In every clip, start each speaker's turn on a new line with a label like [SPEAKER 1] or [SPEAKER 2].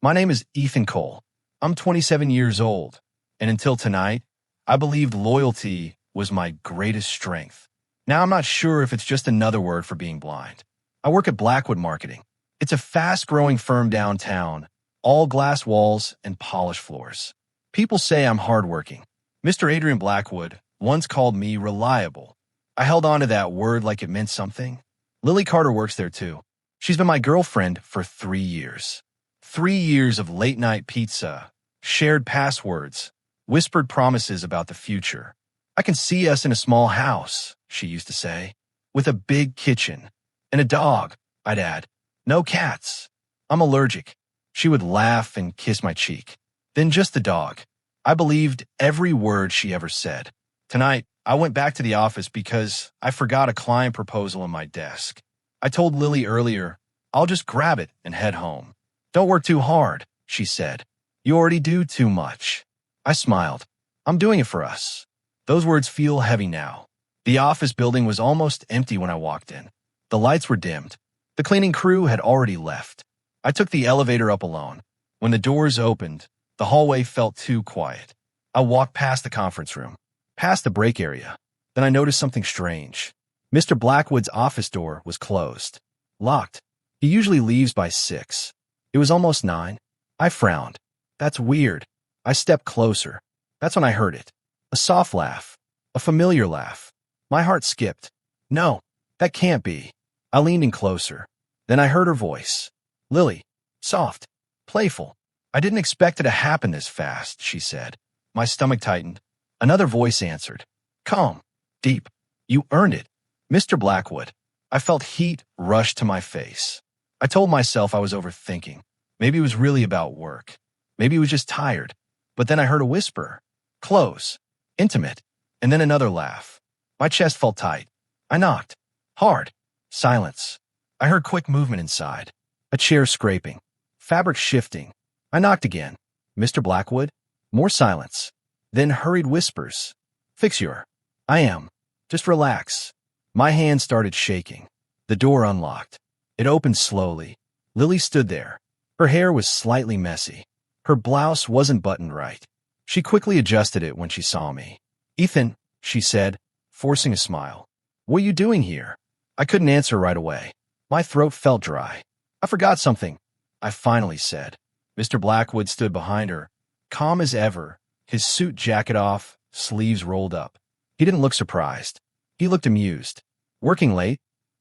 [SPEAKER 1] My name is Ethan Cole. I'm 27 years old, and until tonight, I believed loyalty was my greatest strength. Now I'm not sure if it's just another word for being blind. I work at Blackwood Marketing. It's a fast-growing firm downtown, all glass walls and polished floors. People say I'm hardworking. Mr. Adrian Blackwood once called me reliable. I held on to that word like it meant something. Lily Carter works there too. She's been my girlfriend for 3 years. 3 years of late-night pizza, shared passwords, whispered promises about the future. I can see us in a small house, she used to say, with a big kitchen. And a dog, I'd add. No cats. I'm allergic. She would laugh and kiss my cheek. Then just the dog. I believed every word she ever said. Tonight, I went back to the office because I forgot a client proposal on my desk. I told Lily earlier, I'll just grab it and head home. Don't work too hard, she said. You already do too much. I smiled. I'm doing it for us. Those words feel heavy now. The office building was almost empty when I walked in. The lights were dimmed. The cleaning crew had already left. I took the elevator up alone. When the doors opened, the hallway felt too quiet. I walked past the conference room, past the break area. Then I noticed something strange. Mr. Blackwood's office door was closed, locked. He usually leaves by 6. It was almost 9. I frowned. That's weird. I stepped closer. That's when I heard it. A soft laugh. A familiar laugh. My heart skipped. No, that can't be. I leaned in closer. Then I heard her voice. Lily. Soft. Playful. I didn't expect it to happen this fast, she said. My stomach tightened. Another voice answered. Calm. Deep. You earned it. Mr. Blackwood. I felt heat rush to my face. I told myself I was overthinking. Maybe it was really about work. Maybe he was just tired. But then I heard a whisper. Close. Intimate. And then another laugh. My chest felt tight. I knocked. Hard. Silence. I heard quick movement inside. A chair scraping. Fabric shifting. I knocked again. Mr. Blackwood? More silence. Then hurried whispers. Fix your. I am. Just relax. My hand started shaking. The door unlocked. It opened slowly. Lily stood there. Her hair was slightly messy. Her blouse wasn't buttoned right. She quickly adjusted it when she saw me. Ethan, she said, forcing a smile. What are you doing here? I couldn't answer right away. My throat felt dry. I forgot something, I finally said. Mr. Blackwood stood behind her, calm as ever, his suit jacket off, sleeves rolled up. He didn't look surprised. He looked amused. Working late?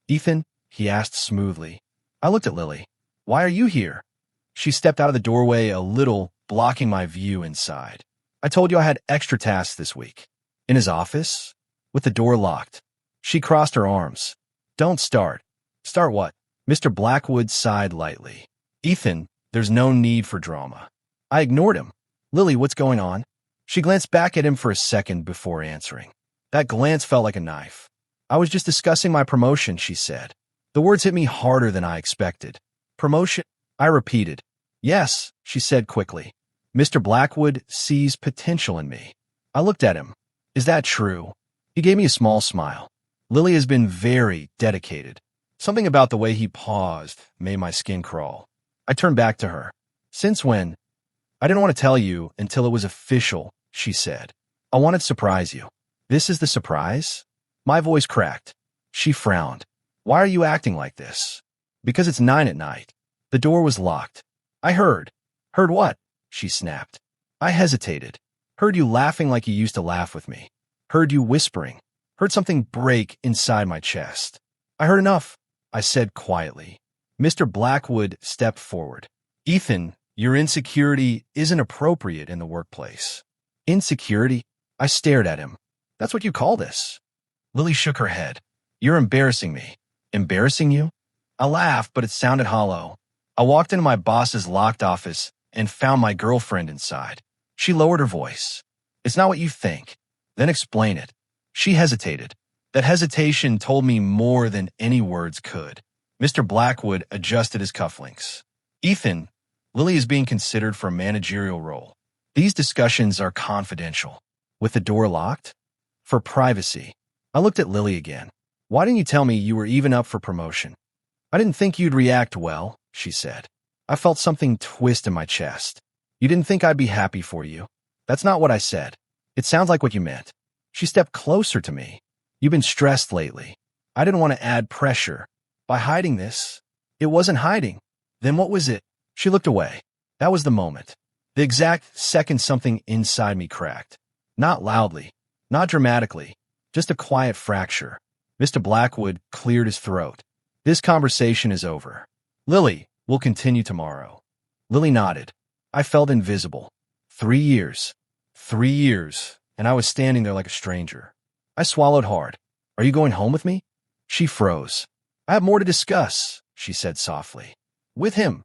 [SPEAKER 1] Ethan, he asked smoothly. I looked at Lily. Why are you here? She stepped out of the doorway a little, blocking my view inside. I told you I had extra tasks this week. In his office? With the door locked. She crossed her arms. Don't start. Start what? Mr. Blackwood sighed lightly. Ethan, there's no need for drama. I ignored him. Lily, what's going on? She glanced back at him for a second before answering. That glance felt like a knife. I was just discussing my promotion, she said. The words hit me harder than I expected. Promotion? I repeated. Yes, she said quickly. Mr. Blackwood sees potential in me. I looked at him. Is that true? He gave me a small smile. Lily has been very dedicated. Something about the way he paused made my skin crawl. I turned back to her. Since when? I didn't want to tell you until it was official, she said. I wanted to surprise you. This is the surprise? My voice cracked. She frowned. Why are you acting like this? Because it's 9 at night. The door was locked. I heard. Heard what? She snapped. I hesitated. Heard you laughing like you used to laugh with me. Heard you whispering. Heard something break inside my chest. I heard enough, I said quietly. Mr. Blackwood stepped forward. Ethan, your insecurity isn't appropriate in the workplace. Insecurity? I stared at him. That's what you call this? Lily shook her head. You're embarrassing me. Embarrassing you? I laughed, but it sounded hollow. I walked into my boss's locked office and found my girlfriend inside. She lowered her voice. It's not what you think. Then explain it. She hesitated. That hesitation told me more than any words could. Mr. Blackwood adjusted his cufflinks. Ethan, Lily is being considered for a managerial role. These discussions are confidential. With the door locked? For privacy. I looked at Lily again. Why didn't you tell me you were even up for promotion? I didn't think you'd react well, she said. I felt something twist in my chest. You didn't think I'd be happy for you? That's not what I said. It sounds like what you meant. She stepped closer to me. You've been stressed lately. I didn't want to add pressure. By hiding this, it wasn't hiding. Then what was it? She looked away. That was the moment. The exact second something inside me cracked. Not loudly, not dramatically, just a quiet fracture. Mr. Blackwood cleared his throat. This conversation is over. Lily, we'll continue tomorrow. Lily nodded. I felt invisible. 3 years. 3 years, and I was standing there like a stranger. I swallowed hard. Are you going home with me? She froze. I have more to discuss, she said softly. With him?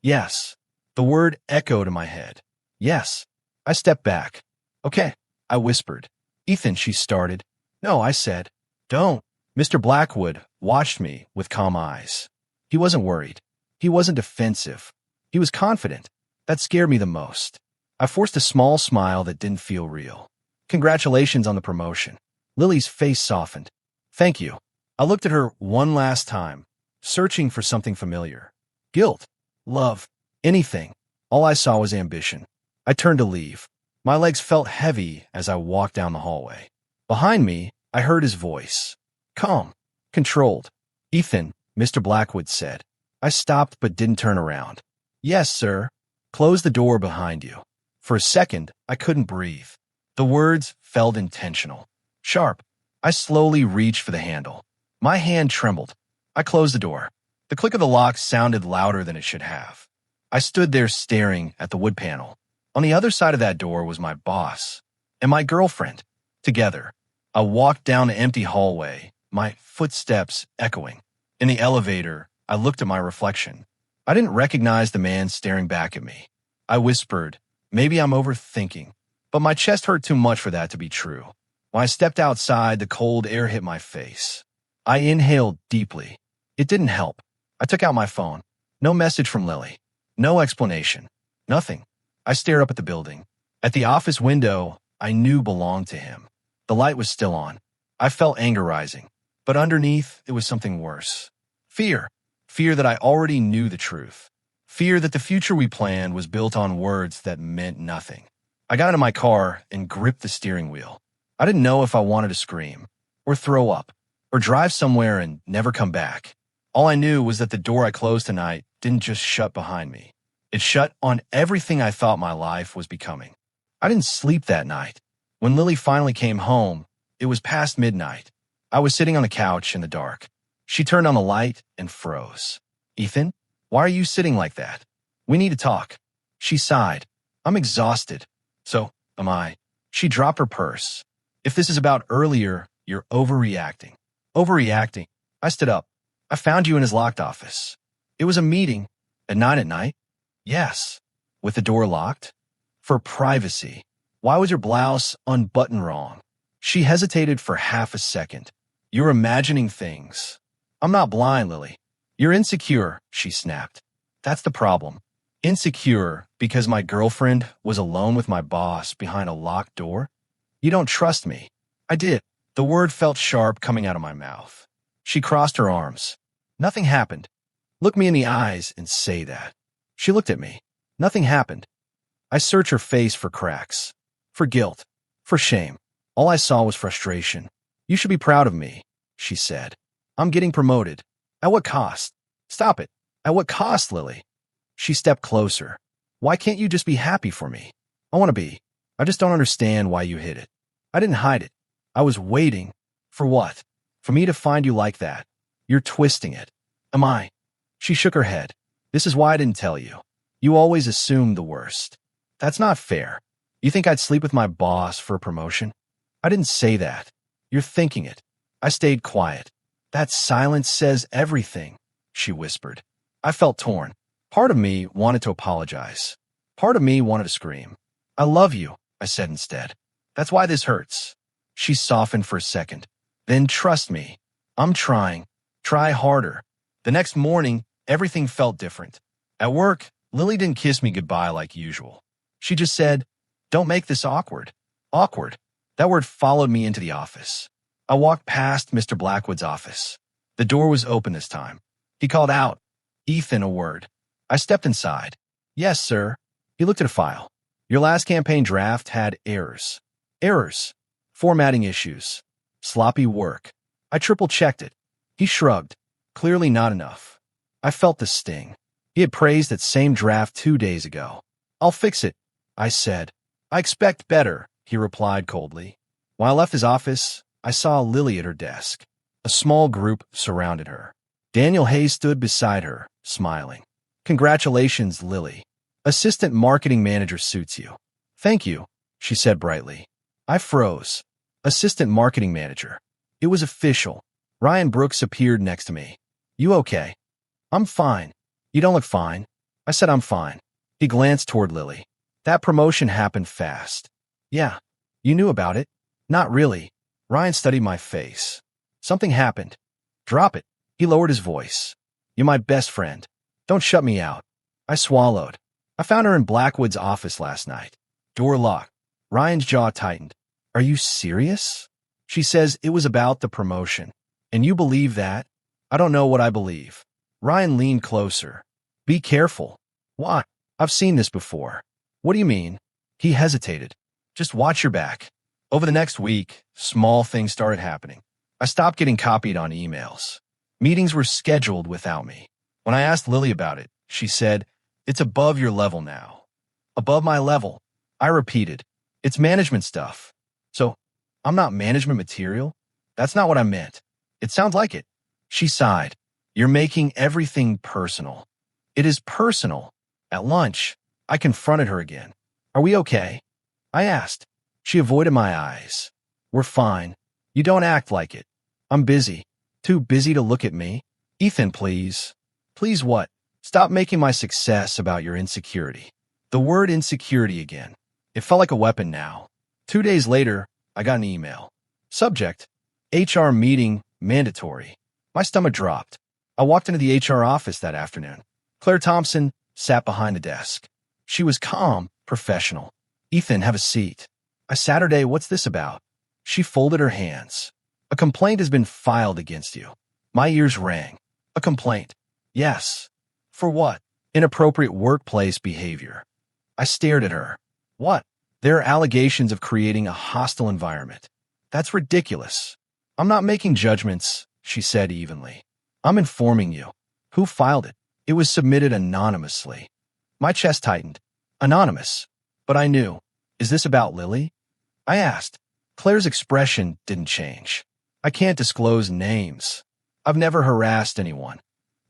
[SPEAKER 1] Yes. The word echoed in my head. Yes. I stepped back. Okay, I whispered. Ethan, she started. No, I said. Don't. Mr. Blackwood watched me with calm eyes. He wasn't worried. He wasn't defensive. He was confident. That scared me the most. I forced a small smile that didn't feel real. Congratulations on the promotion. Lily's face softened. Thank you. I looked at her one last time, searching for something familiar. Guilt, love, anything. All I saw was ambition. I turned to leave. My legs felt heavy as I walked down the hallway. Behind me, I heard his voice. Calm, controlled. Ethan, Mr. Blackwood said. I stopped but didn't turn around. Yes, sir. Close the door behind you. For a second, I couldn't breathe. The words felt intentional. Sharp. I slowly reached for the handle. My hand trembled. I closed the door. The click of the lock sounded louder than it should have. I stood there staring at the wood panel. On the other side of that door was my boss and my girlfriend. Together, I walked down the empty hallway, my footsteps echoing. In the elevator, I looked at my reflection. I didn't recognize the man staring back at me. I whispered, maybe I'm overthinking, but my chest hurt too much for that to be true. When I stepped outside, the cold air hit my face. I inhaled deeply. It didn't help. I took out my phone. No message from Lily. No explanation. Nothing. I stared up at the building. At the office window I knew belonged to him. The light was still on. I felt anger rising. But underneath, it was something worse. Fear. Fear that I already knew the truth. Fear that the future we planned was built on words that meant nothing. I got into my car and gripped the steering wheel. I didn't know if I wanted to scream, or throw up, or drive somewhere and never come back. All I knew was that the door I closed tonight didn't just shut behind me. It shut on everything I thought my life was becoming. I didn't sleep that night. When Lily finally came home, it was past midnight. I was sitting on the couch in the dark. She turned on the light and froze. Ethan, why are you sitting like that? We need to talk. She sighed. I'm exhausted. So am I. She dropped her purse. If this is about earlier, you're overreacting. Overreacting. I stood up. I found you in his locked office. It was a meeting. At 9 at night? Yes. With the door locked? For privacy. Why was your blouse unbuttoned wrong? She hesitated for half a second. You're imagining things. I'm not blind, Lily. You're insecure, she snapped. That's the problem. Insecure because my girlfriend was alone with my boss behind a locked door? You don't trust me. I did. The word felt sharp coming out of my mouth. She crossed her arms. Nothing happened. Look me in the eyes and say that. She looked at me. Nothing happened. I searched her face for cracks, for guilt, for shame. All I saw was frustration. You should be proud of me, she said. I'm getting promoted. At what cost? Stop it. At what cost, Lily? She stepped closer. Why can't you just be happy for me? I want to be. I just don't understand why you hid it. I didn't hide it. I was waiting. For what? For me to find you like that. You're twisting it. Am I? She shook her head. This is why I didn't tell you. You always assumed the worst. That's not fair. You think I'd sleep with my boss for a promotion? I didn't say that. You're thinking it. I stayed quiet. That silence says everything, she whispered. I felt torn. Part of me wanted to apologize. Part of me wanted to scream. I love you, I said instead. That's why this hurts. She softened for a second. Then trust me. I'm trying. Try harder. The next morning, everything felt different. At work, Lily didn't kiss me goodbye like usual. She just said, don't make this awkward. Awkward. That word followed me into the office. I walked past Mr. Blackwood's office. The door was open this time. He called out, Ethan, a word. I stepped inside. Yes, sir. He looked at a file. Your last campaign draft had errors. Errors. Formatting issues. Sloppy work. I triple-checked it. He shrugged. Clearly not enough. I felt the sting. He had praised that same draft 2 days ago. I'll fix it, I said. I expect better, he replied coldly. When I left his office, I saw Lily at her desk. A small group surrounded her. Daniel Hayes stood beside her, smiling. Congratulations, Lily. Assistant marketing manager suits you. Thank you, she said brightly. I froze. Assistant marketing manager. It was official. Ryan Brooks appeared next to me. You okay? I'm fine. You don't look fine. I said I'm fine. He glanced toward Lily. That promotion happened fast. Yeah. You knew about it? Not really. Ryan studied my face. Something happened. Drop it. He lowered his voice. You're my best friend. Don't shut me out. I swallowed. I found her in Blackwood's office last night. Door locked. Ryan's jaw tightened. Are you serious? She says it was about the promotion. And you believe that? I don't know what I believe. Ryan leaned closer. Be careful. Why? I've seen this before. What do you mean? He hesitated. Just watch your back. Over the next week, small things started happening. I stopped getting copied on emails. Meetings were scheduled without me. When I asked Lily about it, she said, it's above your level now. Above my level. I repeated, it's management stuff. So, I'm not management material? That's not what I meant. It sounds like it. She sighed. You're making everything personal. It is personal. At lunch, I confronted her again. Are we okay? I asked. She avoided my eyes. We're fine. You don't act like it. I'm busy. Too busy to look at me? Ethan, please. Please what? Stop making my success about your insecurity. The word insecurity again. It felt like a weapon now. 2 days later, I got an email. Subject, HR meeting mandatory. My stomach dropped. I walked into the HR office that afternoon. Claire Thompson sat behind the desk. She was calm, professional. Ethan, have a seat. Saturday, what's this about? She folded her hands. A complaint has been filed against you. My ears rang. A complaint. Yes. For what? Inappropriate workplace behavior. I stared at her. What? There are allegations of creating a hostile environment. That's ridiculous. I'm not making judgments, she said evenly. I'm informing you. Who filed it? It was submitted anonymously. My chest tightened. Anonymous. But I knew. Is this about Lily? I asked. Claire's expression didn't change. I can't disclose names. I've never harassed anyone.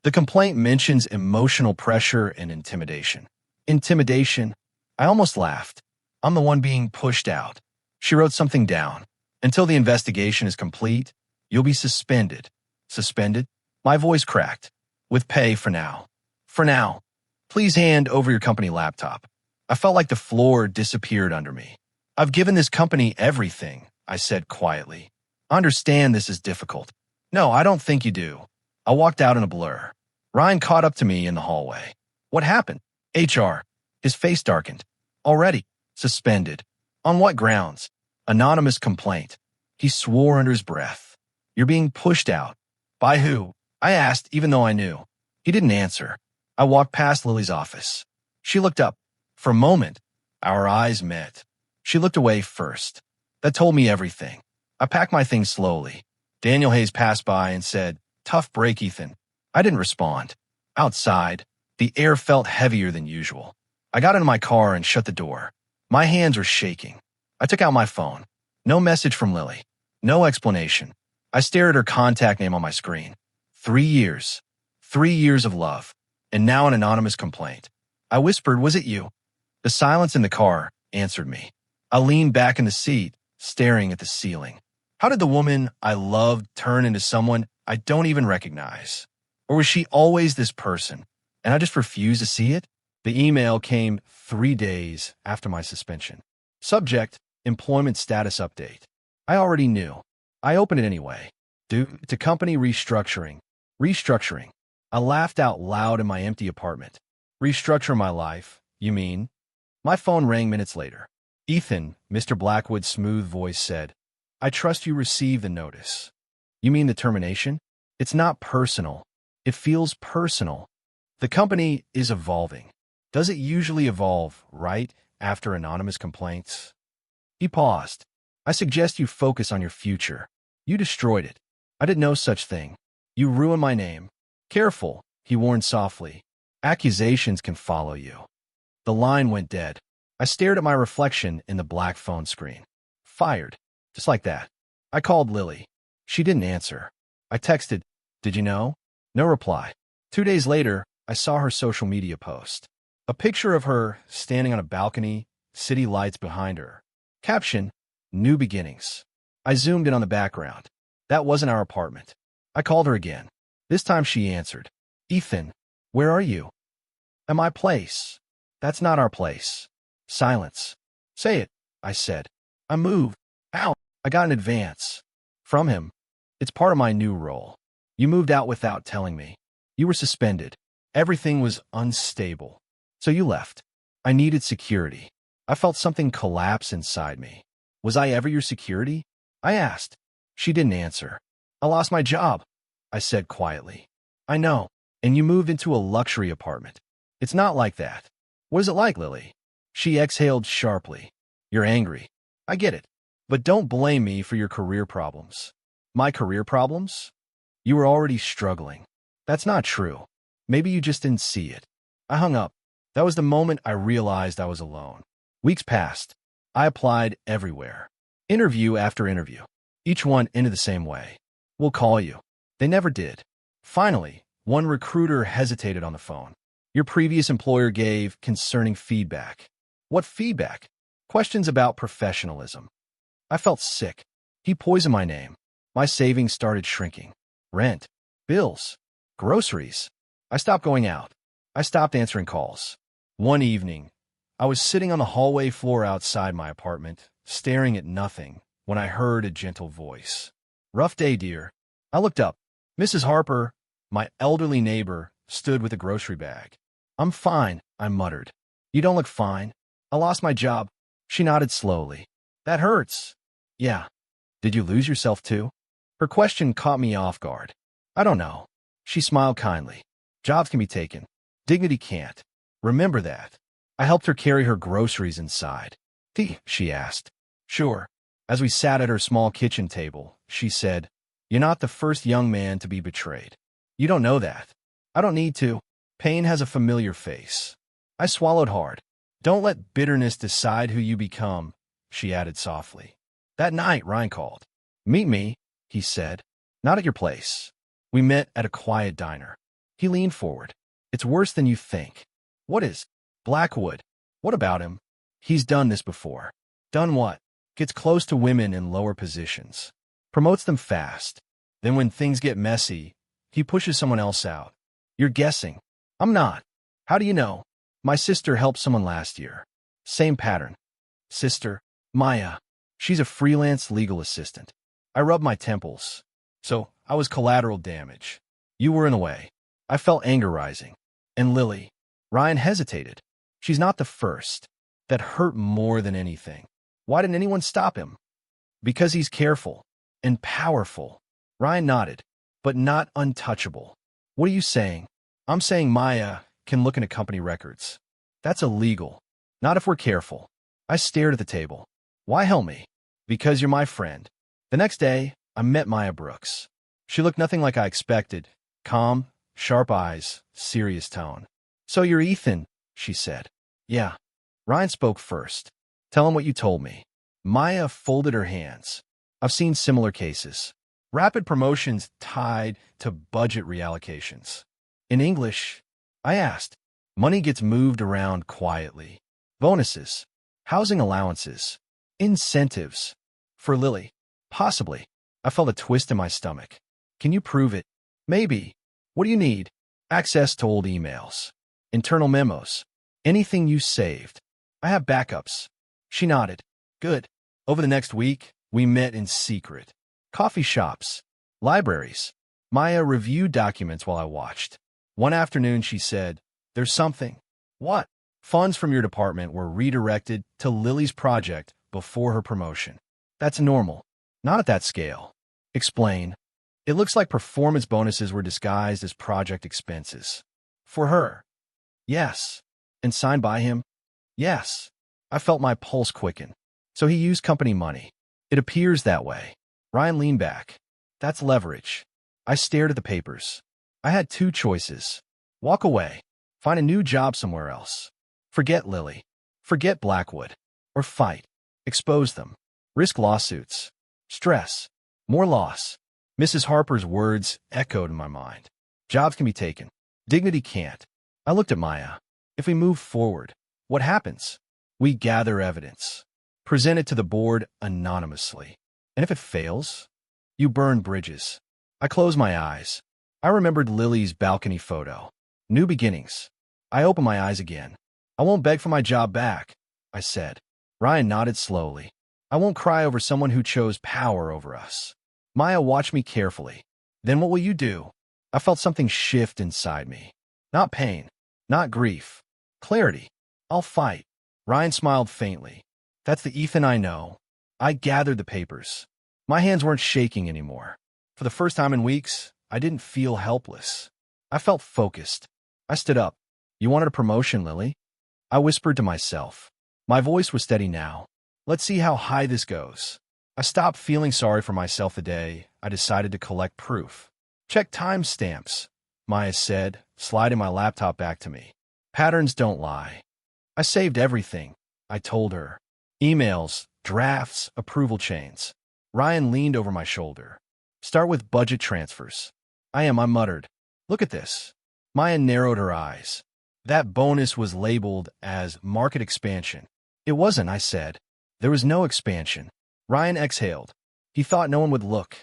[SPEAKER 1] The complaint mentions emotional pressure and intimidation. Intimidation? I almost laughed. I'm the one being pushed out. She wrote something down. Until the investigation is complete, you'll be suspended. Suspended? My voice cracked. With pay for now. For now. Please hand over your company laptop. I felt like the floor disappeared under me. I've given this company everything, I said quietly. I understand this is difficult. No, I don't think you do. I walked out in a blur. Ryan caught up to me in the hallway. What happened? HR. His face darkened. Already. Suspended. On what grounds? Anonymous complaint. He swore under his breath. You're being pushed out. By who? I asked, even though I knew. He didn't answer. I walked past Lily's office. She looked up. For a moment, our eyes met. She looked away first. That told me everything. I packed my things slowly. Daniel Hayes passed by and said, Tough break, Ethan. I didn't respond. Outside, the air felt heavier than usual. I got into my car and shut the door. My hands were shaking. I took out my phone. No message from Lily. No explanation. I stared at her contact name on my screen. 3 years. 3 years of love. And now an anonymous complaint. I whispered, was it you? The silence in the car answered me. I leaned back in the seat, staring at the ceiling. How did the woman I loved turn into someone I don't even recognize? Or was she always this person, and I just refused to see it? The email came 3 days after my suspension. Subject, employment status update. I already knew. I opened it anyway. Due to company restructuring. Restructuring. I laughed out loud in my empty apartment. Restructure my life, you mean? My phone rang minutes later. Ethan, Mr. Blackwood's smooth voice said, I trust you received the notice. You mean the termination? It's not personal. It feels personal. The company is evolving. Does it usually evolve right after anonymous complaints? He paused. I suggest you focus on your future. You destroyed it. I did no such thing. You ruined my name. Careful, he warned softly. Accusations can follow you. The line went dead. I stared at my reflection in the black phone screen. Fired. Just like that. I called Lily. She didn't answer. I texted, "Did you know?" No reply. 2 days later, I saw her social media post. A picture of her standing on a balcony, city lights behind her. Caption, "New beginnings." I zoomed in on the background. That wasn't our apartment. I called her again. This time she answered. "Ethan, where are you?" "At my place." "That's not our place." Silence. "Say it," I said. "I moved." "Out." "I got an advance." "From him." "It's part of my new role." "You moved out without telling me." "You were suspended." "Everything was unstable." "So you left." "I needed security." I felt something collapse inside me. "Was I ever your security?" I asked. She didn't answer. "I lost my job," I said quietly. "I know. And you moved into a luxury apartment." "It's not like that." "What is it like, Lily?" She exhaled sharply. "You're angry. I get it. But don't blame me for your career problems." "My career problems?" "You were already struggling." "That's not true. Maybe you just didn't see it." I hung up. That was the moment I realized I was alone. Weeks passed. I applied everywhere. Interview after interview. Each one ended the same way. "We'll call you." They never did. Finally, one recruiter hesitated on the phone. "Your previous employer gave concerning feedback." "What feedback?" "Questions about professionalism." I felt sick. He poisoned my name. My savings started shrinking. Rent, bills, groceries. I stopped going out. I stopped answering calls. One evening, I was sitting on the hallway floor outside my apartment, staring at nothing, when I heard a gentle voice. "Rough day, dear." I looked up. Mrs. Harper, my elderly neighbor, stood with a grocery bag. "I'm fine," I muttered. "You don't look fine." "I lost my job." She nodded slowly. "That hurts." "Yeah." "Did you lose yourself too?" Her question caught me off guard. "I don't know." She smiled kindly. "Jobs can be taken. Dignity can't. Remember that." I helped her carry her groceries inside. "Tea?" she asked. "Sure." As we sat at her small kitchen table, she said, "You're not the first young man to be betrayed. You don't know that." "I don't need to." Pain has a familiar face. I swallowed hard. "Don't let bitterness decide who you become," she added softly. That night, Ryan called. "Meet me," he said. "Not at your place." We met at a quiet diner. He leaned forward. "It's worse than you think." "What is?" "Blackwood." "What about him?" "He's done this before." "Done what?" "Gets close to women in lower positions. Promotes them fast. Then when things get messy, he pushes someone else out." "You're guessing." "I'm not." "How do you know?" "My sister helped someone last year." "Same pattern." "Sister?" "Maya. She's a freelance legal assistant." I rubbed my temples. "So, I was collateral damage." "You were in a way." I felt anger rising. "And Lily?" Ryan hesitated. "She's not the first." That hurt more than anything. "Why didn't anyone stop him?" "Because he's careful. And powerful." Ryan nodded. "But not untouchable." "What are you saying?" "I'm saying Maya can look into company records." "That's illegal." "Not if we're careful." I stared at the table. "Why help me?" "Because you're my friend." The next day, I met Maya Brooks. She looked nothing like I expected. Calm, sharp eyes, serious tone. "So you're Ethan," she said. "Yeah." Ryan spoke first. "Tell him what you told me." Maya folded her hands. "I've seen similar cases. Rapid promotions tied to budget reallocations." "In English?" I asked. "Money gets moved around quietly. Bonuses, housing allowances, incentives." "For Lily?" "Possibly." I felt a twist in my stomach. "Can you prove it?" "Maybe." "What do you need?" "Access to old emails. Internal memos. Anything you saved." "I have backups." She nodded. "Good." Over the next week, we met in secret. Coffee shops. Libraries. Maya reviewed documents while I watched. One afternoon she said, "There's something." "What?" "Funds from your department were redirected to Lily's project before her promotion." "That's normal." "Not at that scale." "Explain." "It looks like performance bonuses were disguised as project expenses." For her. Yes. And signed by him? Yes. I felt my pulse quicken. So he used company money. It appears that way. Ryan leaned back. That's leverage. I stared at the papers. I had two choices. Walk away. Find a new job somewhere else. Forget Lily. Forget Blackwood. Or fight. Expose them. Risk lawsuits. Stress. More loss. Mrs. Harper's words echoed in my mind. Jobs can be taken. Dignity can't. I looked at Maya. If we move forward, what happens? We gather evidence. Present it to the board anonymously. And if it fails, you burn bridges. I closed my eyes. I remembered Lily's balcony photo. New beginnings. I opened my eyes again. I won't beg for my job back, I said. Ryan nodded slowly. I won't cry over someone who chose power over us. Maya watched me carefully. Then what will you do? I felt something shift inside me. Not pain. Not grief. Clarity. I'll fight. Ryan smiled faintly. That's the Ethan I know. I gathered the papers. My hands weren't shaking anymore. For the first time in weeks, I didn't feel helpless. I felt focused. I stood up. You wanted a promotion, Lily? I whispered to myself. My voice was steady now. Let's see how high this goes. I stopped feeling sorry for myself the day I decided to collect proof. Check timestamps, Maya said, sliding my laptop back to me. Patterns don't lie. I saved everything, I told her. Emails, drafts, approval chains. Ryan leaned over my shoulder. Start with budget transfers. I muttered. Look at this. Maya narrowed her eyes. That bonus was labeled as market expansion. It wasn't, I said. There was no expansion. Ryan exhaled. He thought no one would look.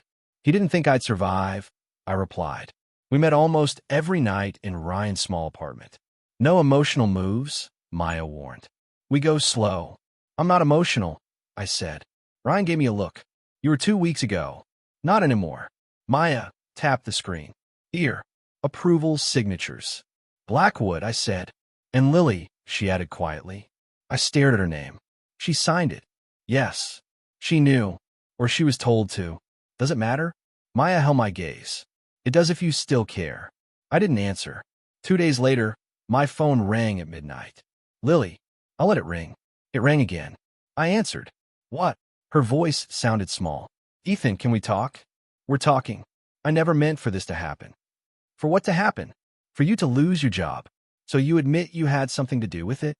[SPEAKER 1] He didn't think I'd survive, I replied. We met almost every night in Ryan's small apartment. No emotional moves, Maya warned. We go slow. I'm not emotional, I said. Ryan gave me a look. You were 2 weeks ago. Not anymore. Maya tapped the screen. Here. Approval signatures. Blackwood, I said. And Lily, she added quietly. I stared at her name. She signed it. Yes. She knew. Or she was told to. Does it matter? Maya held my gaze. It does if you still care. I didn't answer. 2 days later, my phone rang at midnight. Lily. I'll let it ring. It rang again. I answered. What? Her voice sounded small. Ethan, can we talk? We're talking. I never meant for this to happen. For what to happen? For you to lose your job. So you admit you had something to do with it?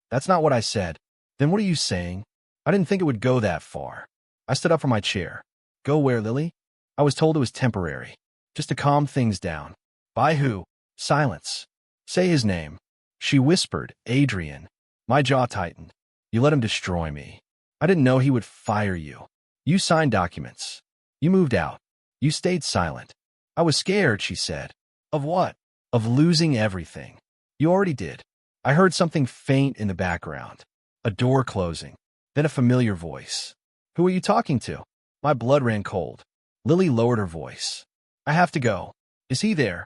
[SPEAKER 1] That's not what I said. Then what are you saying? I didn't think it would go that far. I stood up from my chair. Go where, Lily? I was told it was temporary. Just to calm things down. By who? Silence. Say his name. She whispered, Adrian. My jaw tightened. You let him destroy me. I didn't know he would fire you. You signed documents. You moved out. You stayed silent. I was scared, she said. Of what? Of losing everything. You already did. I heard something faint in the background. A door closing. Then a familiar voice. Who are you talking to? My blood ran cold. Lily lowered her voice. I have to go. Is he there?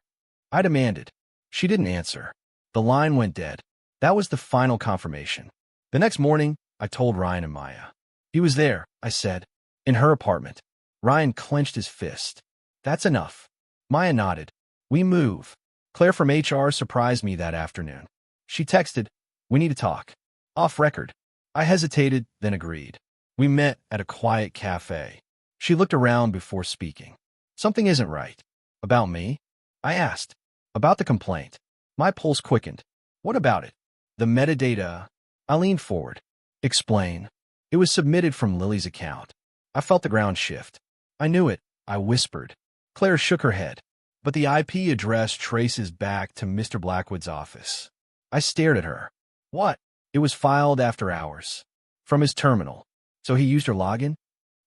[SPEAKER 1] I demanded. She didn't answer. The line went dead. That was the final confirmation. The next morning, I told Ryan and Maya. He was there, I said. In her apartment. Ryan clenched his fist. That's enough. Maya nodded. We move. Claire from HR surprised me that afternoon. She texted, we need to talk. Off record. I hesitated, then agreed. We met at a quiet cafe. She looked around before speaking. Something isn't right. About me? I asked. About the complaint. My pulse quickened. What about it? The metadata. I leaned forward. Explain. It was submitted from Lily's account. I felt the ground shift. I knew it, I whispered. Claire shook her head. But the IP address traces back to Mr. Blackwood's office. I stared at her. What? It was filed after hours. From his terminal. So he used her login?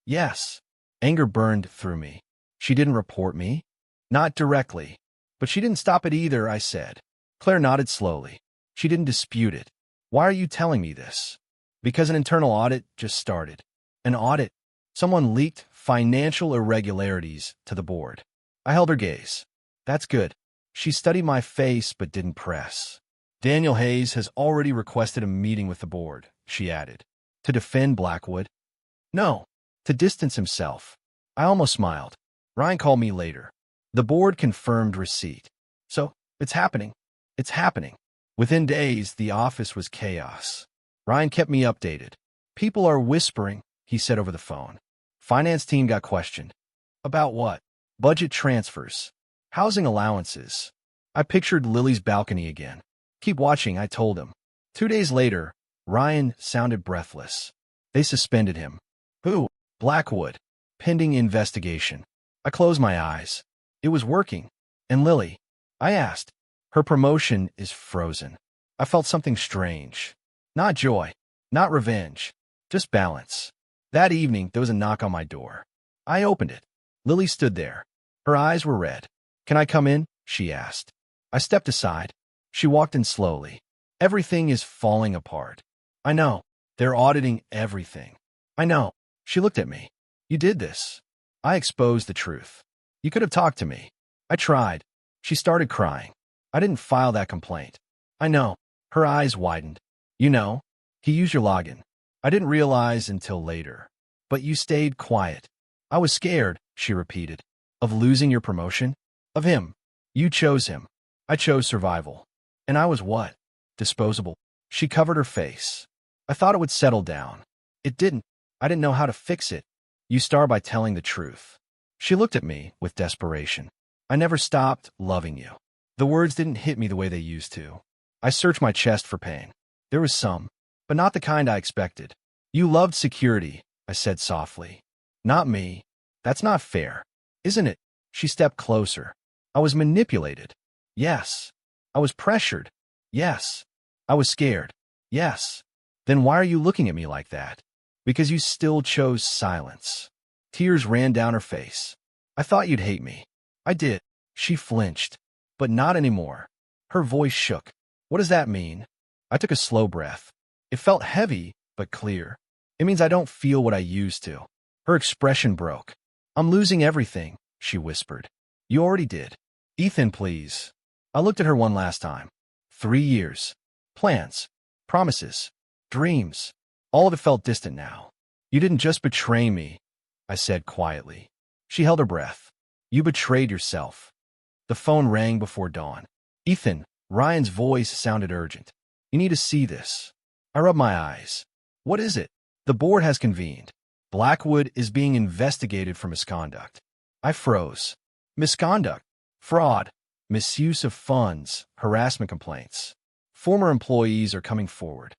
[SPEAKER 1] Yes. Anger burned through me. She didn't report me? Not directly. But she didn't stop it either, I said. Claire nodded slowly. She didn't dispute it. Why are you telling me this? Because an internal audit just started. An audit? Someone leaked financial irregularities to the board. I held her gaze. That's good. She studied my face but didn't press. Daniel Hayes has already requested a meeting with the board, she added. To defend Blackwood? No. To distance himself. I almost smiled. Ryan called me later. The board confirmed receipt. So, it's happening. It's happening. Within days, the office was chaos. Ryan kept me updated. People are whispering, he said over the phone. Finance team got questioned. About what? Budget transfers. Housing allowances. I pictured Lily's balcony again. Keep watching, I told him. 2 days later, Ryan sounded breathless. They suspended him. Who? Blackwood. Pending investigation. I closed my eyes. It was working. And Lily? I asked. Her promotion is frozen. I felt something strange. Not joy. Not revenge. Just balance. That evening, there was a knock on my door. I opened it. Lily stood there. Her eyes were red. Can I come in? She asked. I stepped aside. She walked in slowly. Everything is falling apart. I know. They're auditing everything. I know. She looked at me. You did this. I exposed the truth. You could have talked to me. I tried. She started crying. I didn't file that complaint. I know. Her eyes widened. You know, he used your login. I didn't realize until later. But you stayed quiet. I was scared, she repeated. Of losing your promotion? Of him. You chose him. I chose survival. And I was what? Disposable. She covered her face. I thought it would settle down. It didn't. I didn't know how to fix it. You start by telling the truth. She looked at me with desperation. I never stopped loving you. The words didn't hit me the way they used to. I searched my chest for pain. There was some, but not the kind I expected. You loved security, I said softly. Not me. That's not fair. Isn't it? She stepped closer. I was manipulated. Yes. I was pressured. Yes. I was scared. Yes. Then why are you looking at me like that? Because you still chose silence. Tears ran down her face. I thought you'd hate me. I did. She flinched. But not anymore. Her voice shook. What does that mean? I took a slow breath. It felt heavy, but clear. It means I don't feel what I used to. Her expression broke. I'm losing everything, she whispered. You already did. Ethan, please. I looked at her one last time. 3 years. Plans. Promises. Dreams. All of it felt distant now. You didn't just betray me, I said quietly. She held her breath. You betrayed yourself. The phone rang before dawn. Ethan, Ryan's voice sounded urgent. You need to see this. I rubbed my eyes. What is it? The board has convened. Blackwood is being investigated for misconduct. I froze. Misconduct. Fraud. Misuse of funds. Harassment complaints. Former employees are coming forward.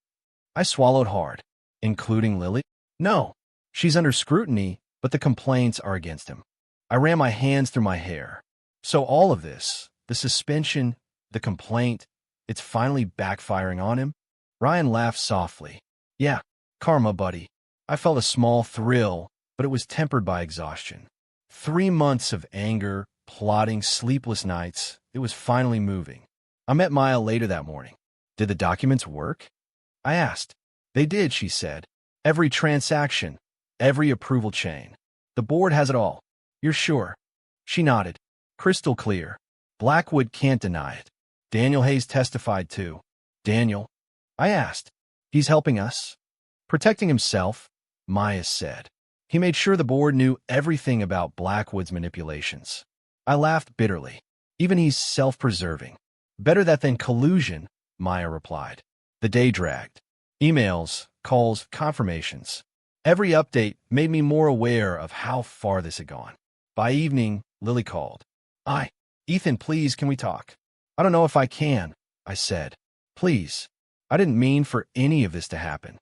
[SPEAKER 1] I swallowed hard. Including Lily? No. She's under scrutiny, but the complaints are against him. I ran my hands through my hair. So all of this, the suspension, the complaint, it's finally backfiring on him? Ryan laughed softly. Yeah, karma, buddy. I felt a small thrill, but it was tempered by exhaustion. 3 months of anger, plotting, sleepless nights, it was finally moving. I met Maya later that morning. Did the documents work? I asked. They did, she said. Every transaction, every approval chain. The board has it all. You're sure? She nodded. Crystal clear. Blackwood can't deny it. Daniel Hayes testified too. Daniel? I asked. He's helping us? Protecting himself, Maya said. He made sure the board knew everything about Blackwood's manipulations. I laughed bitterly. Even he's self-preserving. Better that than collusion, Maya replied. The day dragged. Emails, calls, confirmations. Every update made me more aware of how far this had gone. By evening, Lily called. Ethan, please, can we talk? I don't know if I can, I said. Please. I didn't mean for any of this to happen.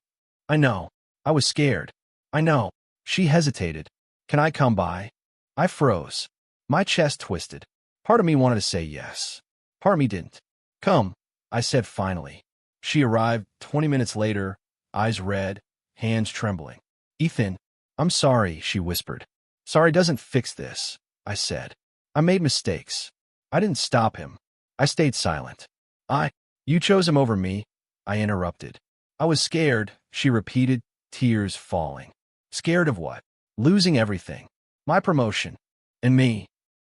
[SPEAKER 1] I know. I was scared. I know. She hesitated. Can I come by? I froze. My chest twisted. Part of me wanted to say yes. Part of me didn't. Come, I said finally. She arrived 20 minutes later, eyes red, hands trembling. Ethan, I'm sorry, she whispered. Sorry doesn't fix this, I said. I made mistakes. I didn't stop him. I stayed silent. You chose him over me, I interrupted. I was scared, she repeated, tears falling. Scared of what? Losing everything. My promotion. And me.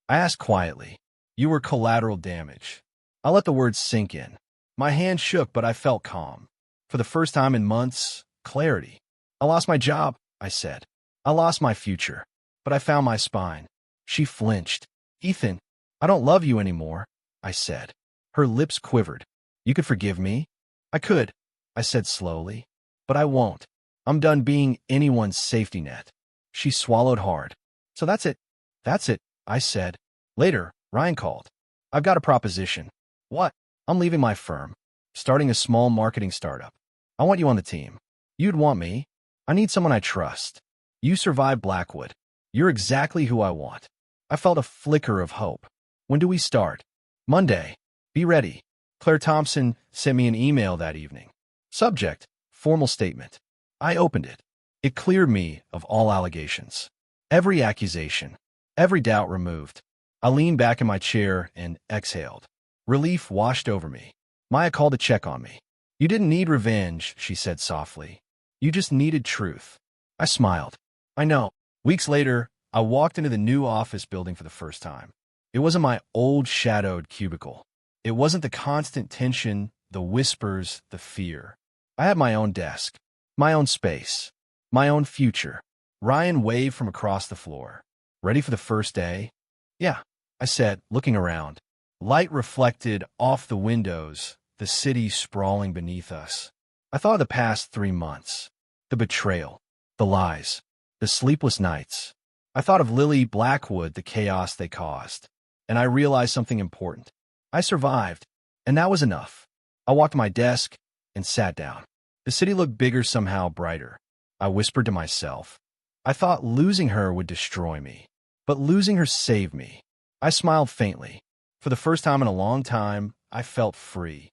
[SPEAKER 1] I asked quietly. You were collateral damage. I let the words sink in. My hand shook, but I felt calm. For the first time in months, clarity. I lost my job, I said. I lost my future. But I found my spine. She flinched. Ethan, I don't love you anymore, I said. Her lips quivered. You could forgive me? I could, I said slowly. But I won't. I'm done being anyone's safety net. She swallowed hard. So that's it. That's it, I said. Later, Ryan called. I've got a proposition. What? I'm leaving my firm. Starting a small marketing startup. I want you on the team. You'd want me. I need someone I trust. You survived Blackwood. You're exactly who I want. I felt a flicker of hope. When do we start? Monday. Be ready. Claire Thompson sent me an email that evening. Subject, formal statement. I opened it. It cleared me of all allegations. Every accusation. Every doubt removed. I leaned back in my chair and exhaled. Relief washed over me. Maya called to check on me. You didn't need revenge, she said softly. You just needed truth. I smiled. I know. Weeks later, I walked into the new office building for the first time. It wasn't my old shadowed cubicle. It wasn't the constant tension, the whispers, the fear. I had my own desk, my own space, my own future. Ryan waved from across the floor. Ready for the first day? Yeah, I said, looking around. Light reflected off the windows, the city sprawling beneath us. I thought of the past 3 months. The betrayal, the lies, the sleepless nights. I thought of Lily Blackwood, the chaos they caused. And I realized something important. I survived, and that was enough. I walked to my desk and sat down. The city looked bigger, somehow brighter. I whispered to myself. I thought losing her would destroy me, but losing her saved me. I smiled faintly. For the first time in a long time, I felt free.